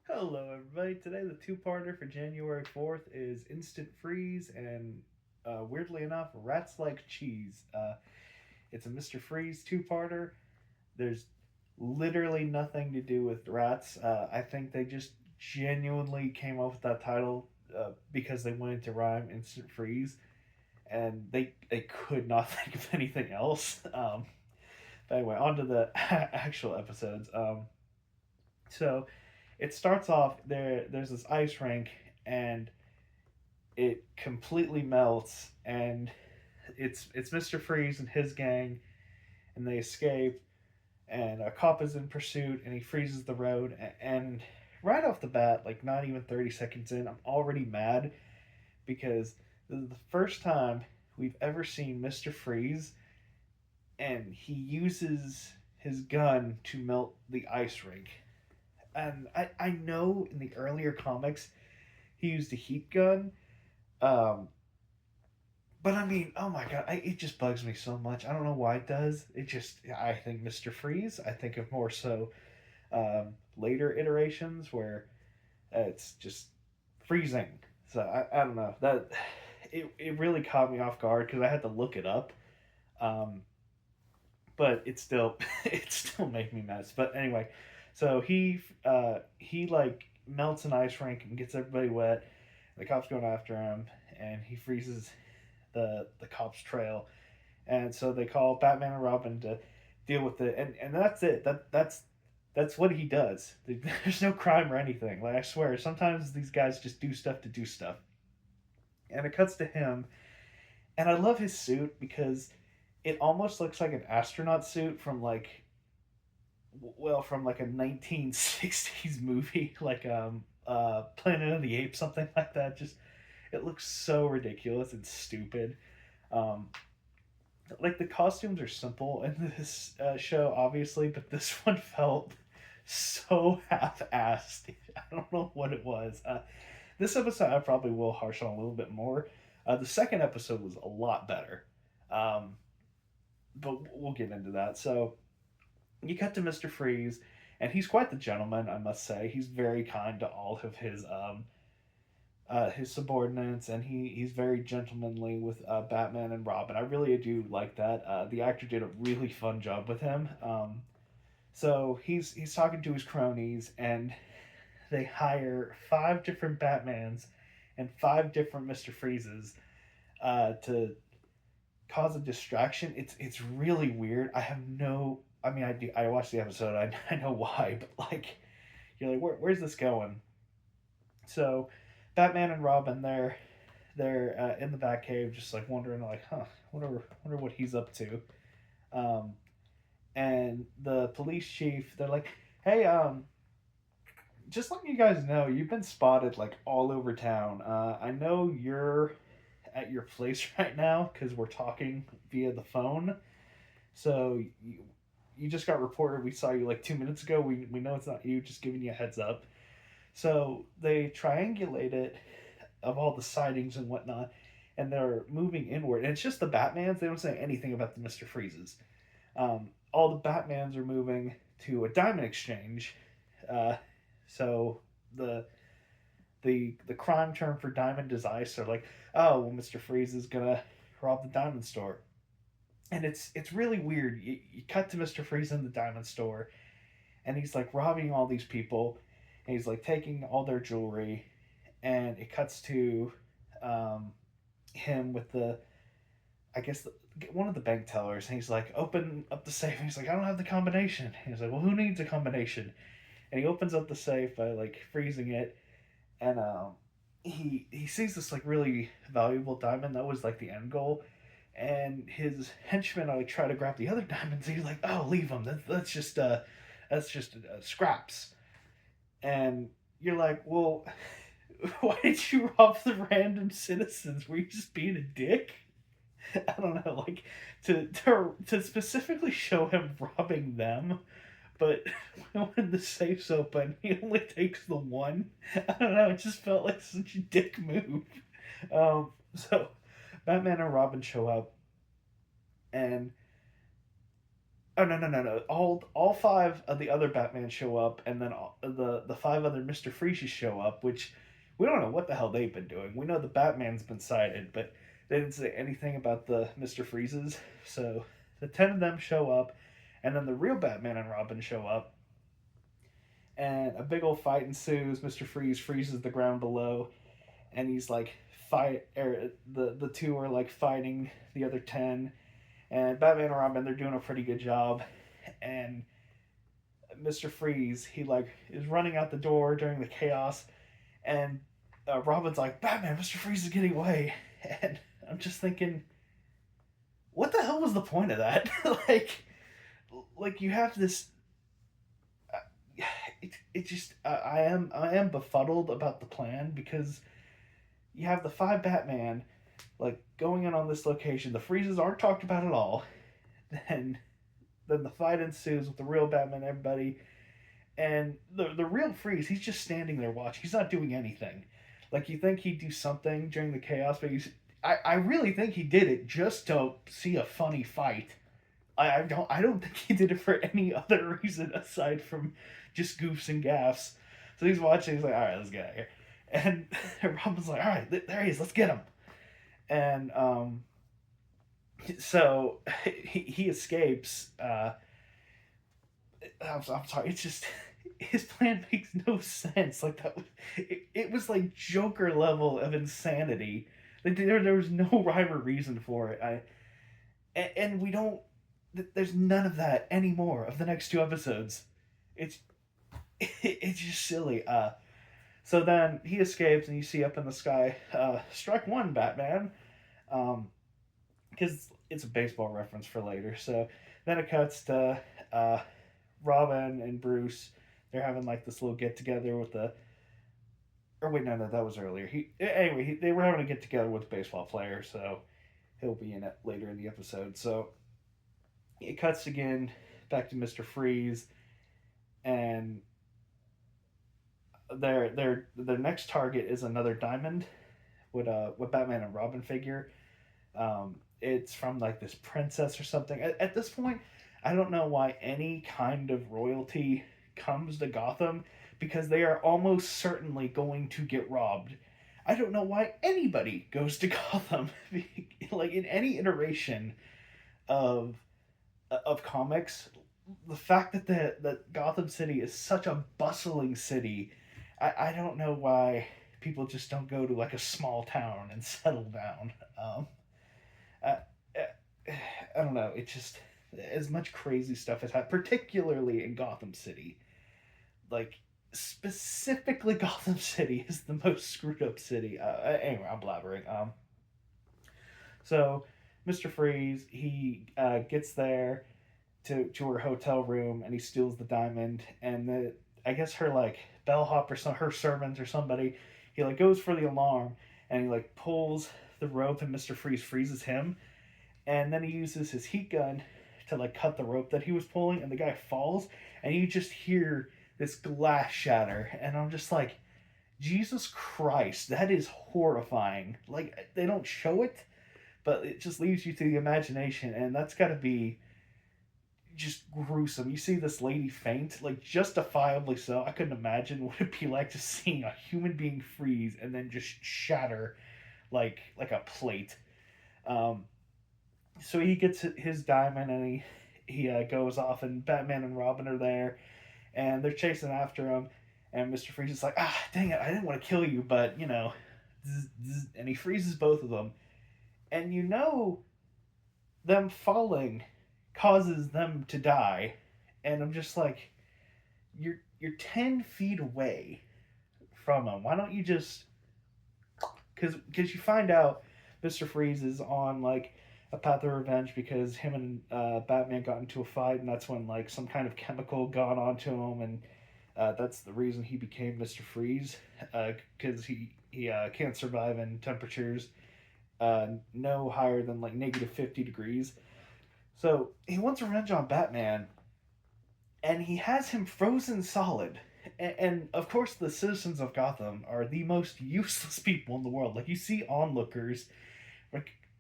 Hello, everybody. Today, the two-parter for January 4th is Instant Freeze and, weirdly enough, Rats Like Cheese. It's a Mr. Freeze two-parter. There's literally nothing to do with rats. I think they just genuinely came up with that title because they wanted to rhyme Instant Freeze, and they could not think of anything else. But anyway, on to the actual episodes. So it starts off there. There's this ice rink, and it completely melts, and it's Mr. Freeze and his gang, and they escape, and a cop is in pursuit, and he freezes the road, and right off the bat, like not even 30 seconds in, I'm already mad because this is the first time we've ever seen Mr. Freeze, and he uses his gun to melt the ice rink. And I know in the earlier comics he used a heat gun. Um, but I mean, oh my god, it just bugs me so much. I don't know why it does. It just, I think Mister Freeze. I think of more so later iterations where it's just freezing. So I don't know that it really caught me off guard because I had to look it up. Um, but it still it still made me mad. But anyway, so he like melts an ice rink and gets everybody wet. The cops going after him, and he freezes the cops trail, and so they call Batman and Robin to deal with it, and that's it. That's what he does. There's no crime or anything. Like I swear, sometimes these guys just do stuff to do stuff, and it cuts to him, and I love his suit because it almost looks like an astronaut suit from from like a 1960s movie, like Planet of the Apes, something like that. Just it looks so ridiculous and stupid. Um, like the costumes are simple in this show, obviously, but this one felt so half-assed. I don't know what it was. This episode I probably will harsh on a little bit more. The second episode was a lot better, um, but we'll get into that. So you cut to Mister Freeze, and he's quite the gentleman, I must say. He's very kind to all of his subordinates, and he's very gentlemanly with Batman and Robin. I really do like that. The actor did a really fun job with him. So he's talking to his cronies, and they hire five different Batmans and five different Mister Freezes to cause a distraction. It's really weird. I have no. I mean, I watched the episode. I know why, but like, you're like, where's this going? So, Batman and Robin, they're in the Batcave, just like wondering, like, wonder what he's up to. Um, and the police chief, they're like, hey, just letting you guys know, you've been spotted like all over town. I know you're at your place right now because we're talking via the phone. So you just got reported. We saw you like 2 minutes ago. We know it's not you. Just giving you a heads up. So they triangulate it of all the sightings and whatnot, and they're moving inward. And it's just the Batmans. They don't say anything about the Mister Freezes. All the Batmans are moving to a diamond exchange. Uh, so the the crime term for diamond is ice. They're like, oh well, Mister Freeze is gonna rob the diamond store, and it's really weird. You cut to Mister Freeze in the diamond store, and he's like robbing all these people, and he's like taking all their jewelry, and it cuts to um, him with the I guess one of the bank tellers, and he's like, open up the safe. And he's like, I don't have the combination. And he's like, well, who needs a combination? And he opens up the safe by like freezing it, and he sees this like really valuable diamond that was like the end goal. And his henchmen are like try to grab the other diamonds. And he's like, oh, leave them. That's just scraps. And you're like, well, why did you rob the random citizens? Were you just being a dick? I don't know, like to specifically show him robbing them, but when the safe's open, he only takes the one. I don't know. It just felt like such a dick move. So Batman and Robin show up, and Oh no, no, no, no! All five of the other Batman show up, and then the five other Mister Freezes show up, which we don't know what the hell they've been doing. We know the Batman's been sighted, but they didn't say anything about the Mister Freezes. So the 10 of them show up, and then the real Batman and Robin show up, and a big old fight ensues. Mister Freeze freezes the ground below, and he's like the two are like fighting the other 10, and Batman and Robin, they're doing a pretty good job. And Mr. Freeze, he like is running out the door during the chaos, and Robin's like, Batman, Mr. Freeze is getting away. And I'm just thinking, what the hell was the point of that? like, like you have this. It just I am befuddled about the plan because you have the five Batman like going in on this location. The freezes aren't talked about at all. Then then the fight ensues with the real Batman and everybody. And the real Freeze, he's just standing there watching. He's not doing anything. Like you think he'd do something during the chaos, but I really think he did it just to see a funny fight. I don't think he did it for any other reason aside from just goofs and gaffs. So he's watching. He's like, all right, let's get out of here. And Robin's like, all right, there he is. Let's get him. And so he escapes. I'm sorry. It's just his plan makes no sense. Like that, it was like Joker level of insanity. Like there was no rhyme or reason for it. And we don't. There's none of that anymore of the next two episodes. It's it's just silly. So then he escapes, and you see up in the sky, strike one, Batman. Because it's a baseball reference for later. So then it cuts to Robin and Bruce. They're having like this little get together with the. Or wait, no, that was earlier. They were having a get together with the baseball player, so he'll be in it later in the episode. So it cuts again back to Mister Freeze, and their next target is another diamond with Batman and Robin figure. It's from like this princess or something. At this point, I don't know why any kind of royalty comes to Gotham because they are almost certainly going to get robbed. I don't know why anybody goes to Gotham like in any iteration of comics. The fact that that Gotham City is such a bustling city, I don't know why people just don't go to like a small town and settle down. I, I don't know. It just as much crazy stuff has happened, particularly in Gotham City. Like specifically, Gotham City is the most screwed up city. Anyway, I'm blabbering. So Mister Freeze he gets there to her hotel room and he steals the diamond and I guess her like bellhop or some her servant or somebody he like goes for the alarm and he like pulls the rope and Mister Freeze freezes him and then he uses his heat gun to like cut the rope that he was pulling and the guy falls and you just hear this glass shatter and I'm just like Jesus Christ that is horrifying like they don't show it but it just leaves you to the imagination and that's got to be just gruesome. You see this lady faint, like justifiably so. I couldn't imagine what it'd be like to see a human being freeze and then just shatter like a plate. Um, so he gets his diamond and he goes off and Batman and Robin are there and they're chasing after him and Mister Freeze is like dang it I didn't want to kill you but you know and he freezes both of them and you know them falling causes them to die and I'm just like you're 10 feet away from them why don't you just because you find out Mr. Freeze is on like a path of revenge because him and Batman got into a fight and that's when like some kind of chemical got onto him and that's the reason he became Mr. Freeze because he can't survive in temperatures no higher than like negative 50 degrees. So he wants revenge on Batman, and he has him frozen solid. And of course, the citizens of Gotham are the most useless people in the world. Like you see onlookers,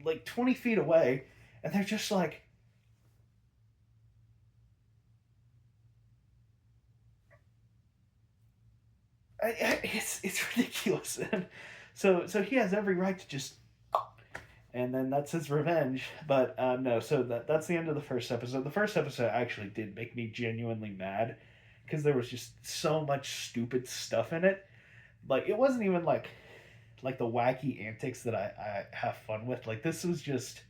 like 20 feet away, and they're just like, It's ridiculous. And so he has every right to just, and then that's his revenge. But no, so that's the end of the first episode. The first episode actually did make me genuinely mad because there was just so much stupid stuff in it. Like it wasn't even like the wacky antics that I have fun with. Like this was just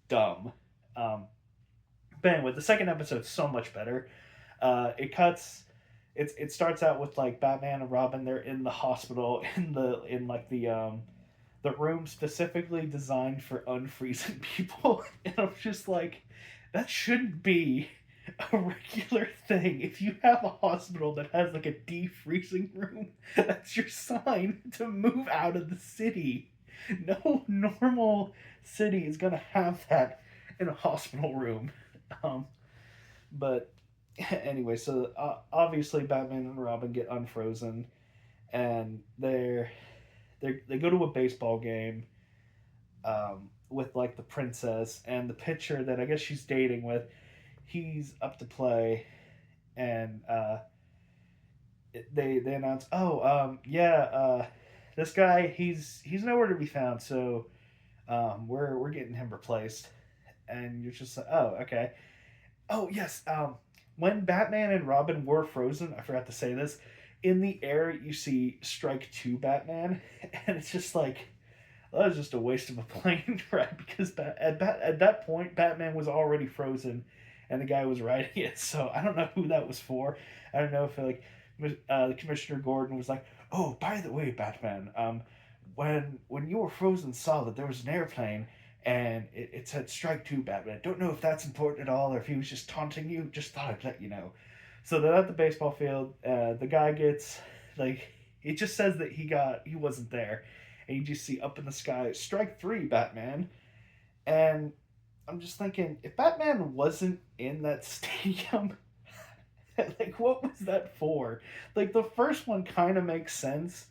dumb. Um, but anyway, the second episode's so much better. It cuts. It starts out with like Batman and Robin. They're in the hospital in like the room specifically designed for unfreezing people, and I'm just like, that shouldn't be a regular thing. If you have a hospital that has like a defreezing room, that's your sign to move out of the city. No normal city is gonna have that in a hospital room. Um, but anyway, so obviously Batman and Robin get unfrozen, and they go to a baseball game with like the princess and the pitcher that I guess she's dating with. He's up to play, and they announce, oh yeah, this guy he's nowhere to be found, so we're getting him replaced, and you're just like, oh okay. Oh yes, when Batman and Robin were frozen, I forgot to say this. In the air, you see Strike Two Batman, and it's just like that was just a waste of a plane ride because at that point Batman was already frozen, and the guy was riding it. So I don't know who that was for. I don't know if like Commissioner Gordon was like, "Oh, by the way, Batman, when you were frozen solid, there was an airplane." And it said strike two, Batman. Don't know if that's important at all or if he was just taunting you. Just thought I'd let you know. So they're at the baseball field. The guy gets like it just says that he wasn't there, and you just see up in the sky strike three, Batman. And I'm just thinking, if Batman wasn't in that stadium, like what was that for? Like the first one kind of makes sense,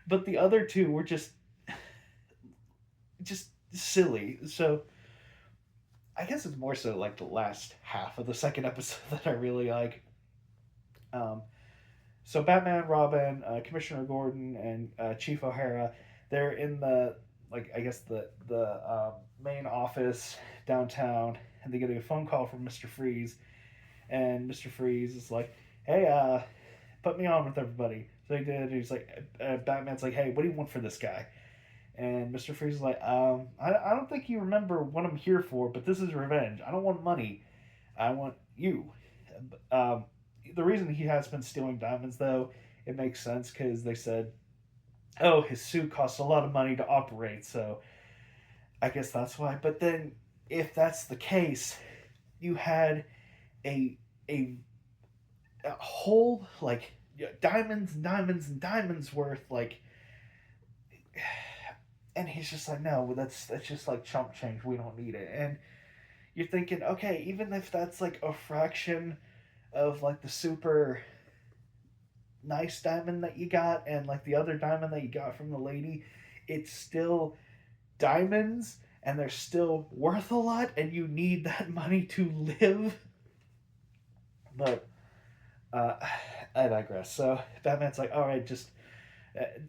but the other two were just silly. So I guess it's more so like the last half of the second episode that I really like. Um, so Batman, Robin, Commissioner Gordon, and Chief O'Hara, they're in the like I guess the main office downtown, and they get a phone call from Mister Freeze, and Mister Freeze is like, "Hey, put me on with everybody." So he did. He's like, Batman's like, "Hey, what do you want for this guy?" And Mister Freeze is like, I don't think you remember what I'm here for, but this is revenge. I don't want money. I want you." Um, the reason he has been stealing diamonds, though, it makes sense because they said, "Oh, his suit costs a lot of money to operate," so I guess that's why. But then, if that's the case, you had a a, a whole like diamonds, and diamonds, and diamonds worth like, and he's just like, "No, that's just like chump change. We don't need it." And you're thinking, okay, even if that's like a fraction of like the super nice diamond that you got and like the other diamond that you got from the lady, it's still diamonds and they're still worth a lot and you need that money to live. But uh, I digress. So Batman's like, all right, just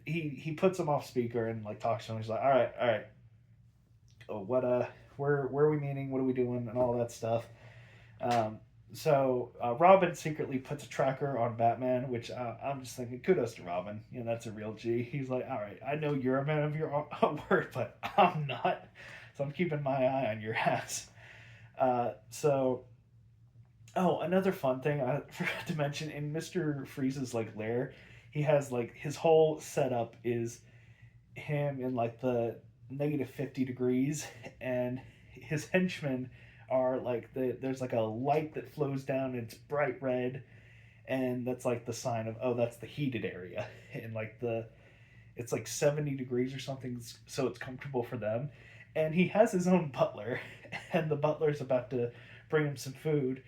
he puts him off speaker and like talks to him. He's like, all right, oh, what where are we meeting? What are we doing? And all that stuff. Um, so Robin secretly puts a tracker on Batman, which I'm just thinking, kudos to Robin. You know, that's a real G. He's like, all right, I know you're a man of your word, but I'm not. So I'm keeping my eye on your ass. So, oh, another fun thing I forgot to mention in Mister Freeze's like lair, he has like his whole setup is him in like the -50 degrees, and his henchmen are like there's like a light that flows down. And it's bright red, and that's like the sign of, oh, that's the heated area, and like the it's like 70 degrees or something, so it's comfortable for them. And he has his own butler, and the butler's about to bring him some food,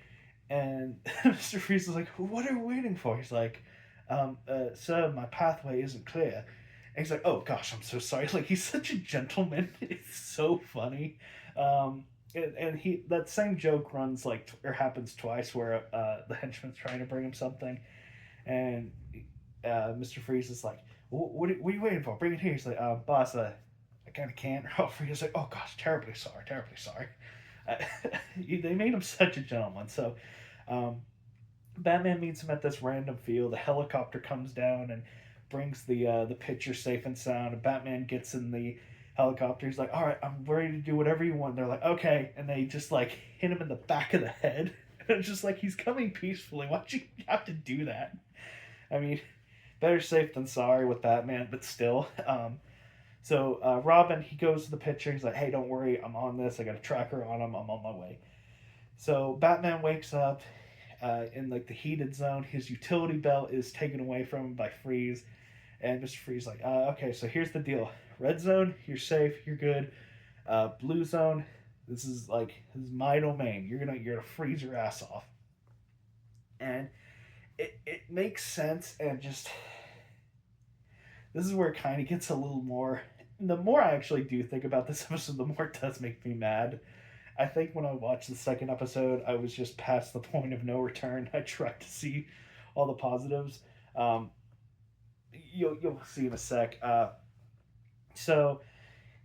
and Mr. Freeze is like, "What are we waiting for?" He's like, "Sir, my pathway isn't clear." And he's like, "Oh gosh, I'm so sorry." Like he's such a gentleman. It's so funny. And he that same joke runs like or happens twice where the henchman's trying to bring him something, and Mr. Freeze is like, what are you waiting for? Bring it here. He's like, boss, I kind of can't. Oh, Freeze like, oh gosh, terribly sorry, terribly sorry. Uh, they made him such a gentleman. So, um, Batman meets him at this random field. A helicopter comes down and brings the picture safe and sound. And Batman gets in the helicopter. He's like, "All right, I'm ready to do whatever you want." They're like, "Okay," and they just like hit him in the back of the head. And it's just like he's coming peacefully. Why'd you have to do that? I mean, better safe than sorry with Batman, but still. So Robin, he goes to the picture. He's like, "Hey, don't worry, I'm on this. I got a tracker on him. I'm on my way." So Batman wakes up in like the heated zone. His utility belt is taken away from him by Freeze, and Mr. Freeze like, okay, so here's the deal. Red zone, you're safe, you're good. Blue zone, this is my domain. You're gonna freeze your ass off, and it makes sense. And just this is where it kind of gets a little more. The more I actually do think about this episode, the more it does make me mad. I think when I watched the second episode, I was just past the point of no return. I tried to see all the positives. Um, you'll see in a sec. So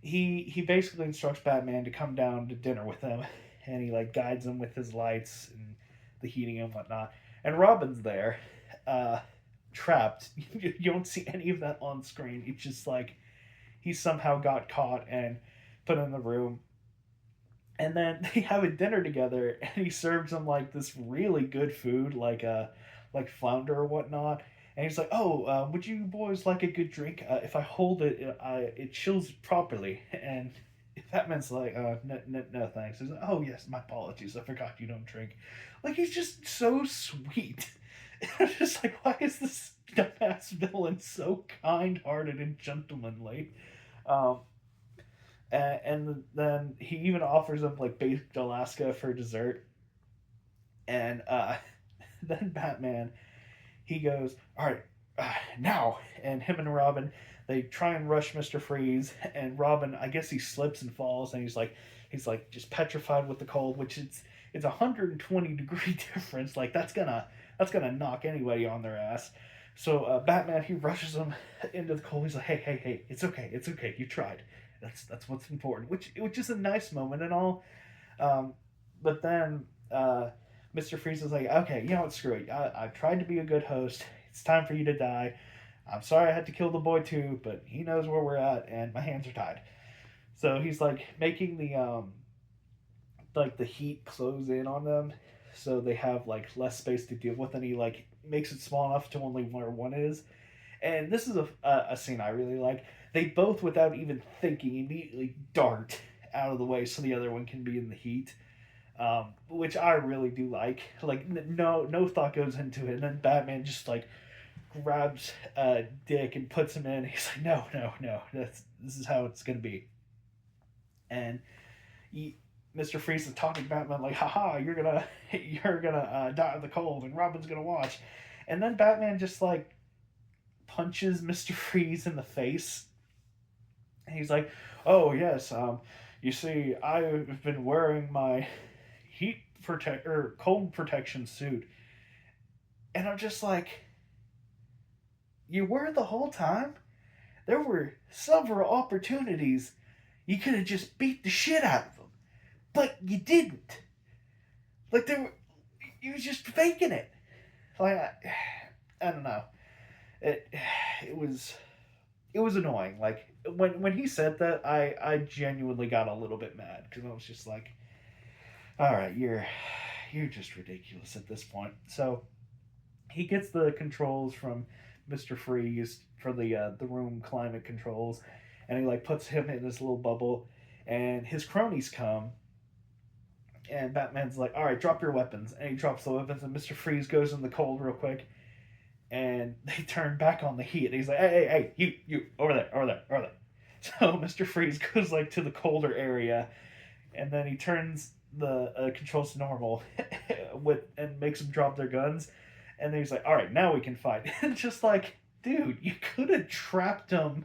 he basically instructs Batman to come down to dinner with him, and he like guides him with his lights and the heating and whatnot. And Robin's there, uh, trapped. You don't see any of that on screen. It's just like he somehow got caught and put in the room. And then they have a dinner together, and he serves him like this really good food, like flounder or whatnot. And he's like, "Oh, would you boys like a good drink? If I hold it, it chills properly." And Batman's like, no, thanks." He's like, "Oh yes, my apologies. I forgot you don't drink." Like he's just so sweet. And I'm just like, why is this dumbass villain so kind-hearted and gentlemanly? Um, and then he even offers him like baked Alaska for dessert. And then Batman, he goes, "All right, now." And him and Robin, they try and rush Mister Freeze. And Robin, I guess he slips and falls, and he's like just petrified with the cold, which it's 120-degree difference. Like that's gonna knock anybody on their ass. So Batman, he rushes him into the cold. He's like, "Hey, hey, hey, it's okay. You tried. That's what's important." Which is a nice moment and all. Um, but then Mr. Freeze is like, "Okay, you know what? Screw it. I tried to be a good host. It's time for you to die. I'm sorry I had to kill the boy too, but he knows where we're at, and my hands are tied." So he's like making the heat close in on them, so they have like less space to deal with, and he like makes it small enough to only where one is. And this is a scene I really like. They both, without even thinking, immediately dart out of the way so the other one can be in the heat, which I really do like. Like no thought goes into it, and then Batman just like grabs Dick and puts him in. He's like, "No, no, no. This is how it's gonna be." And he, Mr. Freeze is talking to Batman like, "Haha, you're gonna die of the cold, and Robin's gonna watch." And then Batman just like punches Mr. Freeze in the face. And he's like, "Oh yes, you see, I've been wearing my heat protect or cold protection suit," and I'm just like, "You were the whole time? There were several opportunities. You could have just beat the shit out of them, but you didn't. Like there were, you was just faking it. Like I don't know. It it was it was annoying. Like when he said that, I genuinely got a little bit mad because I was just like, all right, you're just ridiculous at this point. So he gets the controls from Mister Freeze for the room climate controls, and he like puts him in this little bubble, and his cronies come. And Batman's like, "All right, drop your weapons," and he drops the weapons, and Mister Freeze goes in the cold real quick, and they turn back on the heat. And he's like, "Hey, hey, hey, you, over there, over there, over there." So Mister Freeze goes like to the colder area, and then he turns the controls to normal, with and makes them drop their guns. And then he's like, "All right, now we can fight." And just like, dude, you could have trapped them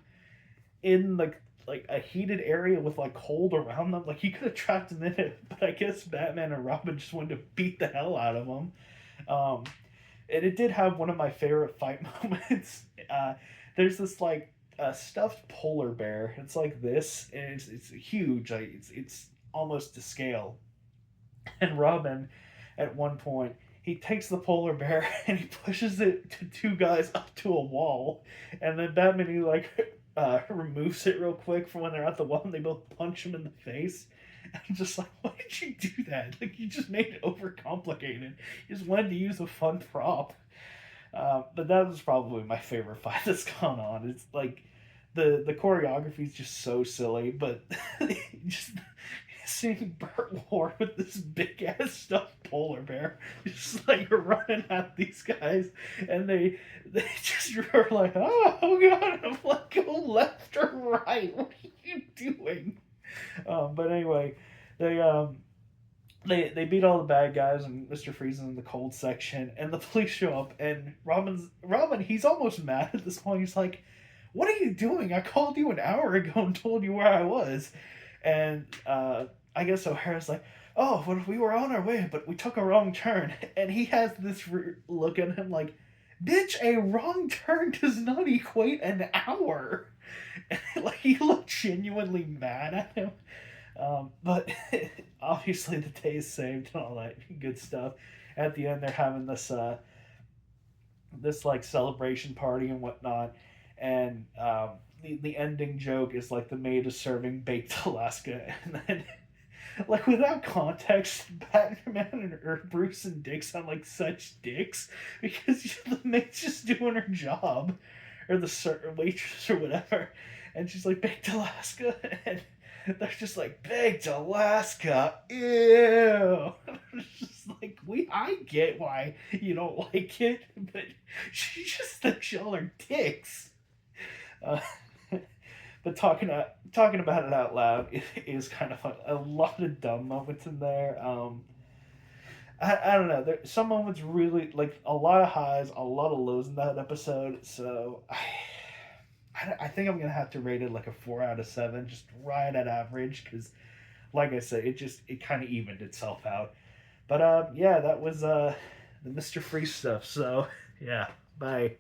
in like a heated area with like cold around them. Like you could have trapped them in it, but I guess Batman and Robin just wanted to beat the hell out of them. Um, And it did have one of my favorite fight moments. There's this like stuffed polar bear. It's like this, and it's huge. Like it's almost to scale. And Robin, at one point, he takes the polar bear and he pushes it to two guys up to a wall, and then Batman he like removes it real quick from when they're at the wall, and they both punch him in the face. I'm just like, why did you do that? Like, you just made it overcomplicated. You just wanted to use a fun prop. But that was probably my favorite fight that's gone on. It's like the choreography is just so silly, but just seeing Burt Ward with this big ass stuffed polar bear, just like running at these guys, and they just are like, oh god, I'm like, go left or right? What are you doing? But anyway, they they beat all the bad guys, and Mr. Freeze is in the cold section, and the police show up, and Robin, he's almost mad at this point. He's like, "What are you doing? I called you an hour ago and told you where I was," and I guess O'Hara's like, "Oh, well, we were on our way, but we took a wrong turn," and he has this look at him like, "Bitch, a wrong turn does not equate an hour." And, like he looked genuinely mad at him. But obviously the day is saved and all that good stuff. At the end, they're having this like celebration party and whatnot, and the ending joke is like the maid is serving baked Alaska, and then like without context, Batman or Bruce and Dick sound like such dicks because the maid's just doing her job, or the waitress or whatever, and she's like baked Alaska, and they're just like baked Alaska, ew. It's just like I get why you don't like it, but she just thinks y'all are dicks. Uh, but talking about it out loud is kind of fun. A lot of dumb moments in there. I don't know. There some moments really like a lot of highs, a lot of lows in that episode. So I think I'm gonna have to rate it like a 4 out of 7, just right at average. Because like I said, it kind of evened itself out. But yeah, that was the Mr. Freeze stuff. So yeah, bye.